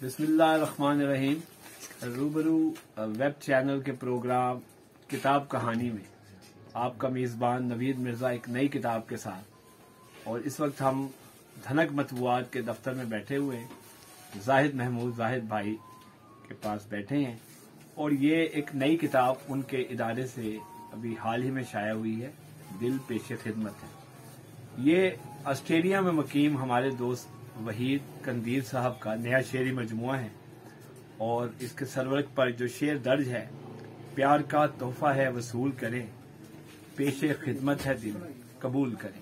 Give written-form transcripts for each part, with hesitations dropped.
बिस्मिल्लाहिर्रहमानिर्रहीम। रूबरू web channel के प्रोग्राम किताब कहानी में आपका मेज़बान नवीद मिर्ज़ा एक नई किताब के साथ, और इस वक्त हम धनक मतबूआत के दफ्तर में बैठे हुए हैं। जाहिद महमूद जाहिद भाई के पास बैठे हैं और ये एक नई किताब उनके इदारे से अभी हाल ही में शाया हुई है, दिल पेशे खिदमत है। ये ऑस्ट्रेलिया में मुकीम हमारे दोस्त वहीद कंदीर साहब का नया शेरी मजमुआ है और इसके सरवरक पर जो शेर दर्ज है, प्यार का तोहफा है वसूल करें, पेशे खिदमत है दिल कबूल करें।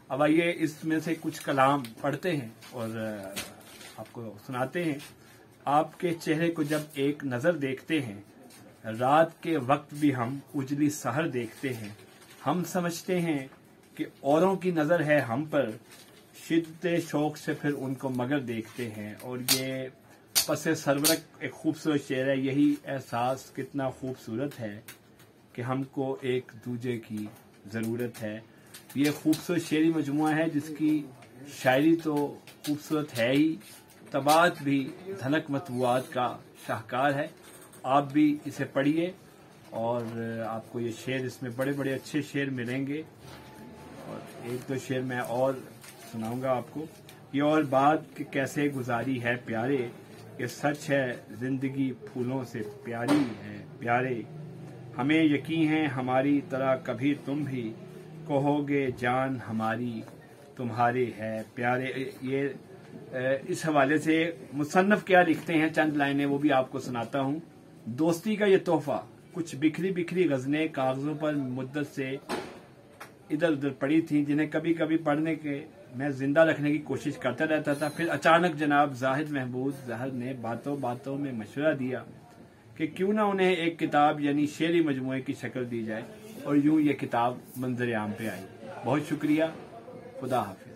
अब आइए इसमें से कुछ कलाम पढ़ते हैं और आपको सुनाते हैं। आपके चेहरे को जब एक नजर देखते हैं, रात के वक्त भी हम उजली सहर देखते हैं। हम समझते हैं कि औरों की नजर है हम पर, शिद्दत शौक से फिर उनको मगर देखते हैं। और ये पसे सरवरक एक खूबसूरत शेर है। यही एहसास कितना खूबसूरत है कि हमको एक दूजे की जरूरत है। ये खूबसूरत शेरी मजमुआ है जिसकी शायरी तो खूबसूरत है ही, तबात भी धनक मतबूआत का शाहकार है। आप भी इसे पढ़िए और आपको ये शेर, इसमें बड़े बड़े अच्छे शेर मिलेंगे। और एक दो शेर मैं और सुनाऊंगा आपको। ये और बात कि कैसे गुजारी है प्यारे, ये सच है जिंदगी फूलों से प्यारी है प्यारे। हमें यकीन है हमारी तरह कभी तुम भी कहोगे जान हमारी तुम्हारे है प्यारे। ये इस हवाले से मुसन्नफ क्या लिखते हैं, चंद लाइनें वो भी आपको सुनाता हूँ। दोस्ती का ये तोहफा, कुछ बिखरी बिखरी गज़लें कागजों पर मुद्दत से इधर उधर पड़ी थी, जिन्हें कभी कभी पढ़ने के मैं जिंदा रखने की कोशिश करता रहता था। फिर अचानक जनाब जाहिद महमूद ज़हर ने बातों बातों में मशवरा दिया कि क्यों ना उन्हें एक किताब यानी शेरी मजमुए की शक्ल दी जाए, और यूं ये किताब मंजर आम पे आई। बहुत शुक्रिया, खुदा हाफिज़।